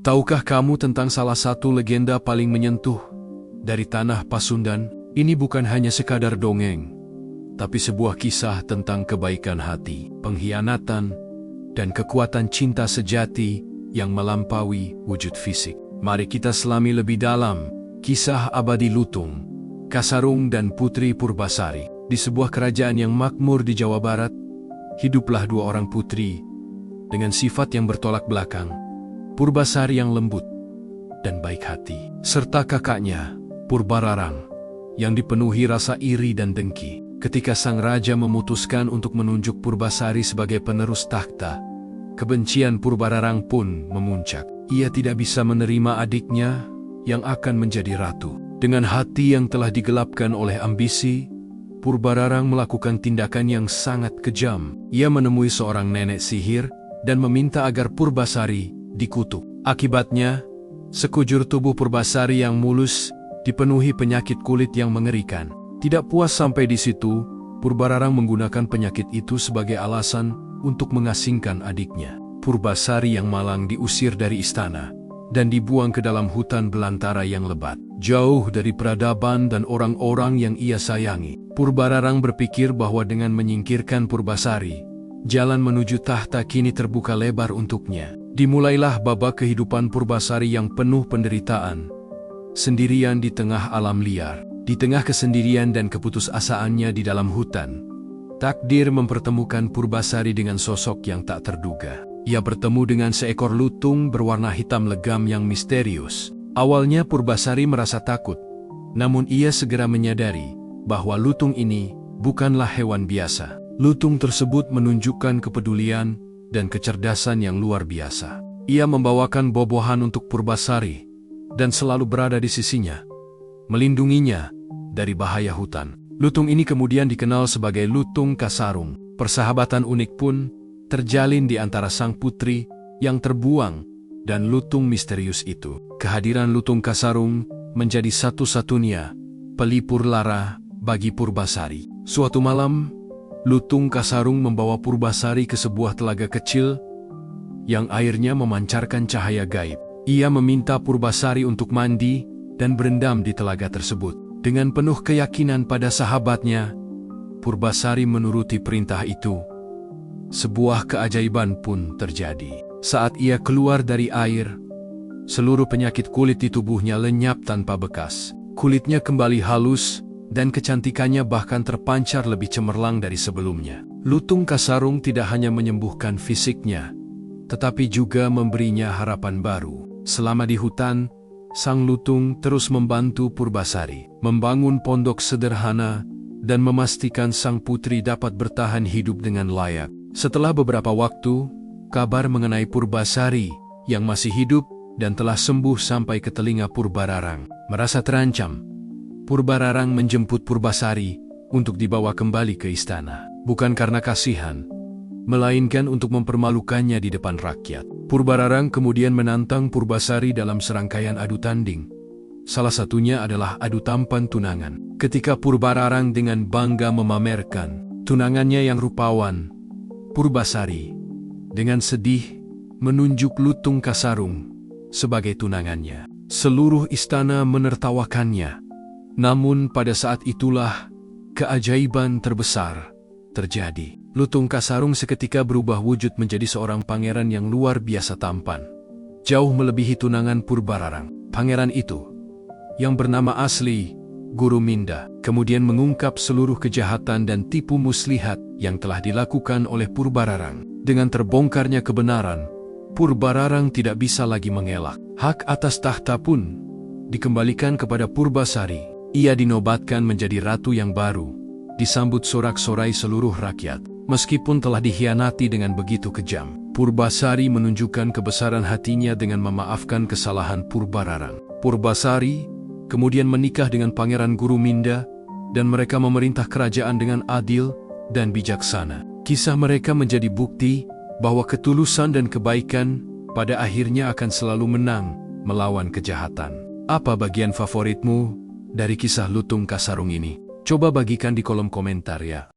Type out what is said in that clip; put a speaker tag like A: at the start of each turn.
A: Tahukah kamu tentang salah satu legenda paling menyentuh dari tanah Pasundan? Ini bukan hanya sekadar dongeng, tapi sebuah kisah tentang kebaikan hati, pengkhianatan, dan kekuatan cinta sejati yang melampaui wujud fisik. Mari kita selami lebih dalam kisah abadi Lutung, Kasarung, dan Putri Purbasari. Di sebuah kerajaan yang makmur di Jawa Barat, hiduplah dua orang putri dengan sifat yang bertolak belakang. Purbasari yang lembut dan baik hati, serta kakaknya, Purbararang, yang dipenuhi rasa iri dan dengki. Ketika sang raja memutuskan untuk menunjuk Purbasari sebagai penerus takhta, kebencian Purbararang pun memuncak. Ia tidak bisa menerima adiknya yang akan menjadi ratu. Dengan hati yang telah digelapkan oleh ambisi, Purbararang melakukan tindakan yang sangat kejam. Ia menemui seorang nenek sihir dan meminta agar Purbasari dikutuk. Akibatnya, sekujur tubuh Purbasari yang mulus dipenuhi penyakit kulit yang mengerikan. Tidak puas sampai di situ, Purbararang menggunakan penyakit itu sebagai alasan untuk mengasingkan adiknya. Purbasari yang malang diusir dari istana dan dibuang ke dalam hutan belantara yang lebat, jauh dari peradaban dan orang-orang yang ia sayangi. Purbararang berpikir bahwa dengan menyingkirkan Purbasari, jalan menuju tahta kini terbuka lebar untuknya. Dimulailah babak kehidupan Purbasari yang penuh penderitaan, sendirian di tengah alam liar. Di tengah kesendirian dan keputusasaannya di dalam hutan, takdir mempertemukan Purbasari dengan sosok yang tak terduga. Ia bertemu dengan seekor lutung berwarna hitam legam yang misterius. Awalnya Purbasari merasa takut, namun ia segera menyadari bahwa lutung ini bukanlah hewan biasa. Lutung tersebut menunjukkan kepedulian dan kecerdasan yang luar biasa. Ia membawakan bobohan untuk Purbasari dan selalu berada di sisinya, melindunginya dari bahaya hutan. Lutung ini kemudian dikenal sebagai Lutung Kasarung. Persahabatan unik pun terjalin di antara sang putri yang terbuang dan lutung misterius itu. Kehadiran Lutung Kasarung menjadi satu-satunya pelipur lara bagi Purbasari. Suatu malam, Lutung Kasarung membawa Purbasari ke sebuah telaga kecil yang airnya memancarkan cahaya gaib. Ia meminta Purbasari untuk mandi dan berendam di telaga tersebut. Dengan penuh keyakinan pada sahabatnya, Purbasari menuruti perintah itu. Sebuah keajaiban pun terjadi. Saat ia keluar dari air, seluruh penyakit kulit di tubuhnya lenyap tanpa bekas. Kulitnya kembali halus dan kecantikannya bahkan terpancar lebih cemerlang dari sebelumnya. Lutung Kasarung tidak hanya menyembuhkan fisiknya, tetapi juga memberinya harapan baru. Selama di hutan, sang lutung terus membantu Purbasari membangun pondok sederhana dan memastikan sang putri dapat bertahan hidup dengan layak. Setelah beberapa waktu, kabar mengenai Purbasari yang masih hidup dan telah sembuh sampai ke telinga Purbararang. Merasa terancam, Purbararang menjemput Purbasari untuk dibawa kembali ke istana. Bukan karena kasihan, melainkan untuk mempermalukannya di depan rakyat. Purbararang kemudian menantang Purbasari dalam serangkaian adu tanding. Salah satunya adalah adu tampan tunangan. Ketika Purbararang dengan bangga memamerkan tunangannya yang rupawan, Purbasari dengan sedih menunjuk Lutung Kasarung sebagai tunangannya. Seluruh istana menertawakannya. Namun pada saat itulah keajaiban terbesar terjadi. Lutung Kasarung seketika berubah wujud menjadi seorang pangeran yang luar biasa tampan, jauh melebihi tunangan Purbararang. Pangeran itu, yang bernama asli Guruminda, kemudian mengungkap seluruh kejahatan dan tipu muslihat yang telah dilakukan oleh Purbararang. Dengan terbongkarnya kebenaran, Purbararang tidak bisa lagi mengelak. Hak atas tahta pun dikembalikan kepada Purbasari. Ia dinobatkan menjadi ratu yang baru, disambut sorak-sorai seluruh rakyat. Meskipun telah dikhianati dengan begitu kejam, Purbasari menunjukkan kebesaran hatinya dengan memaafkan kesalahan Purbararang. Purbasari kemudian menikah dengan Pangeran Guruminda dan mereka memerintah kerajaan dengan adil dan bijaksana. Kisah mereka menjadi bukti bahwa ketulusan dan kebaikan pada akhirnya akan selalu menang melawan kejahatan. Apa bagian favoritmu dari kisah Lutung Kasarung ini? Coba bagikan di kolom komentar ya.